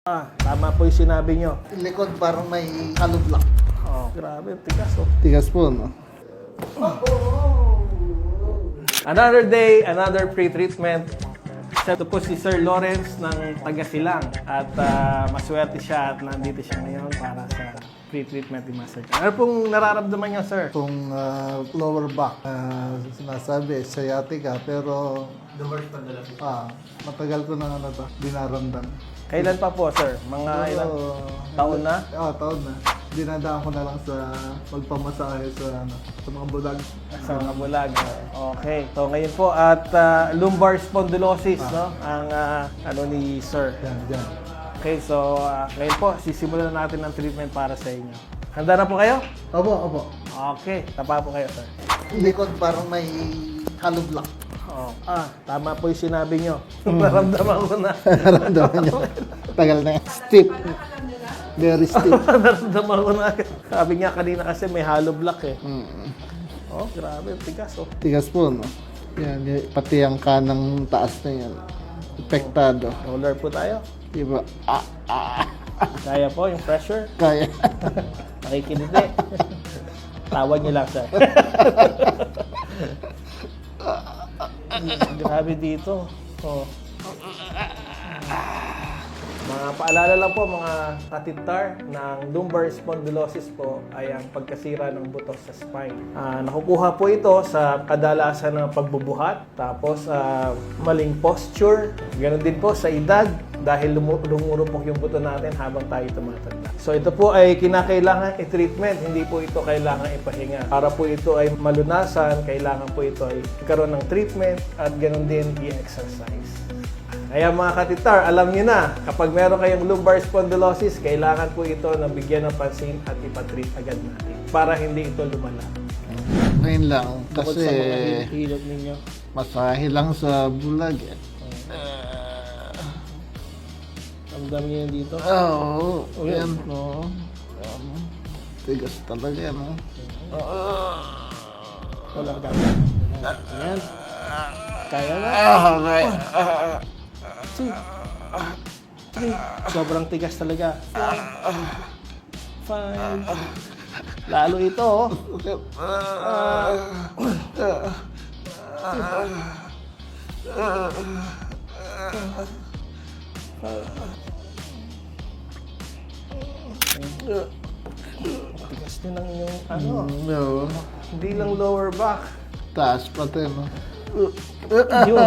Tama po yung sinabi nyo. Likod parang may kalublak. Oh, grabe, tigas oh. Tigas po, no? Another day, another pre-treatment. Ito po si Sir Lawrence ng Taga-Silang. At maswerte siya at nandito siya ngayon para sa pre-treatment ni Master Chan. Ano pong nararamdaman niyo, sir? Kung lower back, sinasabi, sciatica, pero matagal ko na dinaramdam. Kailan pa po, sir? Mga ilang taon na? Taon na. Dinadaan ko na lang sa magpamasahe sa mga bulag. Sa mga bulag. Okay. So ngayon po at lumbar spondylosis, no? Ang ano ni sir. Yan. Okay, so ngayon po sisimulan natin ang treatment para sa inyo. Handa na po kayo? Opo. Okay, tapa po kayo, sir. Likod parang may kalublak. Oh. Tama po yung sinabi nyo. Naramdaman ko na. Naramdaman niyo. Tagal na yan. Stiff. Very stiff. Naramdaman ko na. Sabi niya kanina kasi may hollow block eh. Oh, grabe. Tigas oh. Tigas po, no? Yan, pati ang kanang taas na yan. Epektado. Roller po tayo. Diba? Kaya po yung pressure. Kaya. Nakikiliti. Tawag niyo lang, sir. Grabe dito. Oh. Mga paalala lang po mga katitar ng lumbar spondylosis po ay ang pagkasira ng buto sa spine. Nakukuha po ito sa kadalasan ng pagbubuhat, tapos maling posture, ganoon din po sa edad dahil lumurupok yung buto natin habang tayo tumatanda. So ito po ay kinakailangan i-treatment, hindi po ito kailangan ipahinga. Para po ito ay malunasan, kailangan po ito ay karoon ng treatment at ganoon din i-exercise. Kaya mga katitar, alam niyo na, kapag meron kayong lumbar spondylosis, kailangan po ito na bigyan ng pansin at ipatreat agad natin para hindi ito lumala. Ngayon lang, Bukod kasi sa mga hilot ninyo. masahe lang sa bulag. Ramdam niyo yun dito. Oo, yan, no. Tigas talaga, no. Wala ka. Ayan. Kaya na. Okay. 2, 3. Sobrang tigas talaga. 5. Lalo ito, oh. Tigas din ang inyong ano. No. Hindi lang lower back. Taas pati, no. Yun.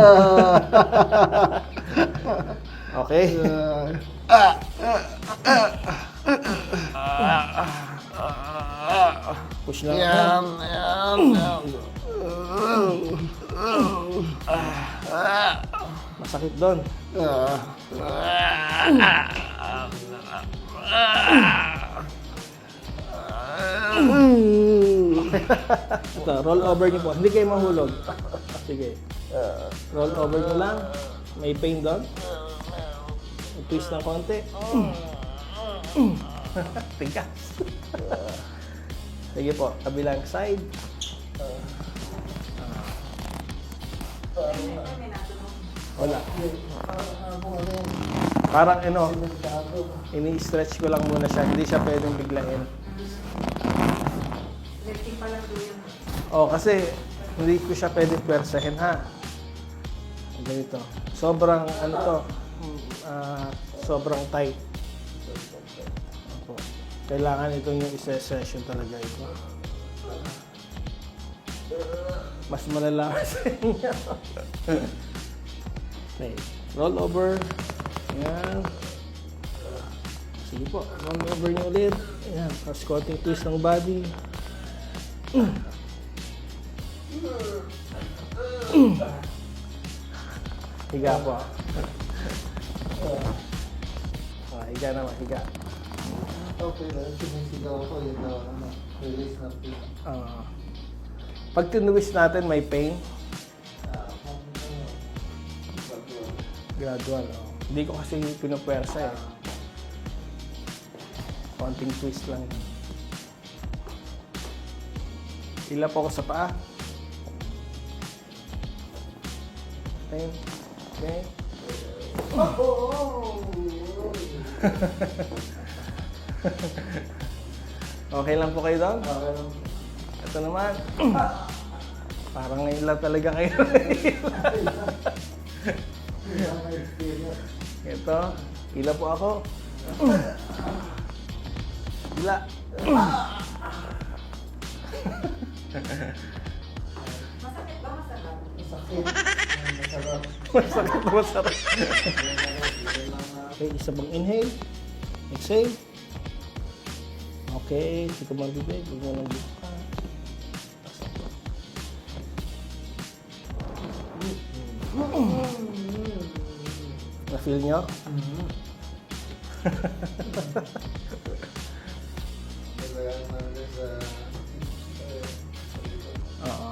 Okay. Push na. Yan. Masakit doon. Ito, roll over niyo po. Hindi kayo mahulog. Sige. Roll over niyo lang. May pain doon. Twist ng konti. Tigas. Sige po, kabilang side. Wala. Parang ini-stretch ko lang muna siya. Hindi siya pwedeng biglain. Kasi hindi ko siya pwedeng pwersahin, ha? Ganito. Sobrang, sobrang tight. Kailangan itong yung isa-session talaga ito. Mas malala sa inyo. Okay. Roll over. Ayan. Sige po. Roll over nyo ulit. Ayan. Tapos konting twist ng body. Higa po. Higa naman. Higa. Okay lang. Sinisigaw ko yun na release na po. Pag tinuwis natin, may pain. Gradual. Hindi ko kasi pinupwersa eh. Konting twist lang. Hila po ako sa paa. Okay. Okay lang po kayo doon? Okay lang. Ito naman. Parang ngayon lang talaga kayo. Ito. Hila po ako. Hila. Masakit ba? Masarap? Masakit. Masarap. Masakit na masarap. Okay, isa pang inhale. Exhale. Okay, sika mo ang bibig. Huwag mo nang buka. Na-feel nyo? Kailangan namin sa... Oo.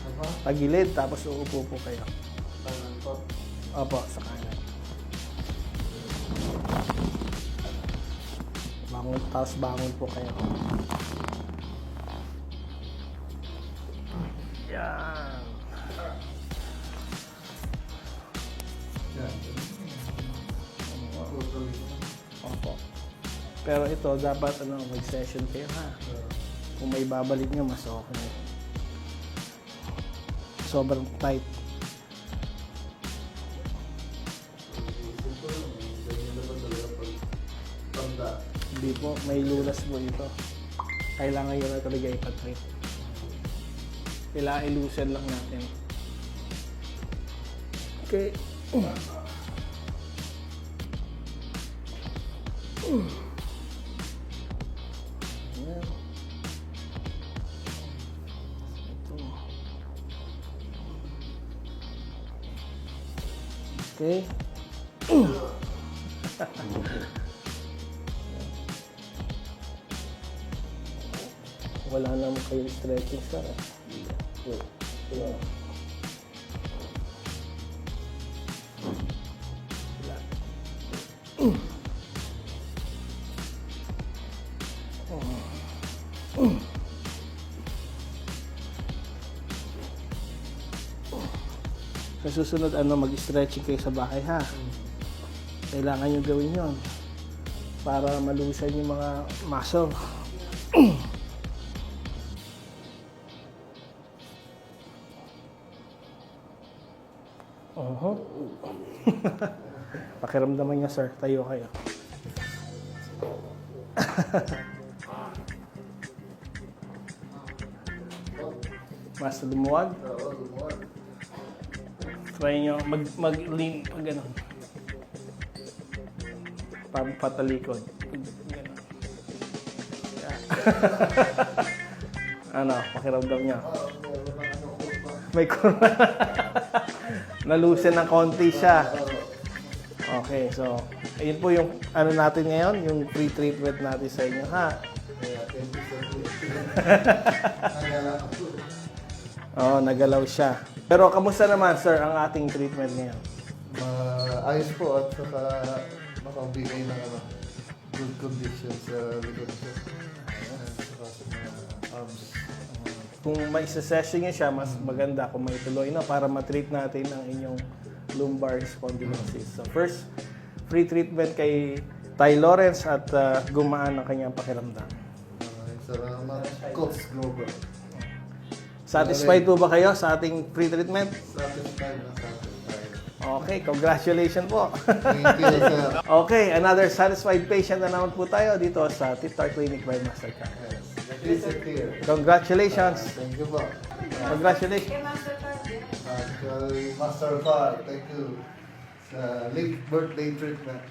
Ano ba? Tagilid, tapos uupo po kayo. Tangan po. Opo, sa kanan. Bangon, tapos bangon po kayo. Yan. Yan. Opo. Pero ito, dapat mag-session kayo ha. Kung may babalik nyo, mas okay. Sobrang tight. Hindi po, may lulas po ito. Kailangan yun na talaga ipatrip. Kailangan i-loosen lang natin. Okay. Ayan. Ito. Okay. Wala naman kayo stretching, sir. Wala. Sa susunod, mag-stretching kayo sa bahay, ha? Kailangan nyo gawin yon para malusan yung mga muscle. Pakiramdaman niya, sir. Tayo kayo. Mas lumuwag. Oo, lumuwag. Try nyo mag-lean, gano'n. Patalikod. Gano'n. Yeah. Ano, pakiramdam niya. May kurma. Nalusin ng konti siya. Okay, so, ayun po yung natin ngayon, yung pre-treatment natin sa inyo, ha? Oo, nagalaw siya. Pero kamusta naman, sir, ang ating treatment ngayon? Ayos po at saka makabigay ng good condition sa likod ko. At saka sa mga arms. Kung may session niya siya, mas maganda kung may tuloy na para matreat natin ang inyong lumbar spondylosis. So first, free treatment kay Ty Lawrence at gumaan ang kanyang pakiramdam. Salamat, Coach Global. Satisfied po ba kayo sa ating free treatment? Satisfied na satisfied. Okay, congratulations po. Thank you, sir. Okay, another satisfied patient na naman po tayo dito sa Titar Clinic by Mastercard. Yes. Visit here. Congratulations. Thank you po. Congratulations. Kay Mastercard din. Kay Mastercard, thank you. Sa late birthday treatment.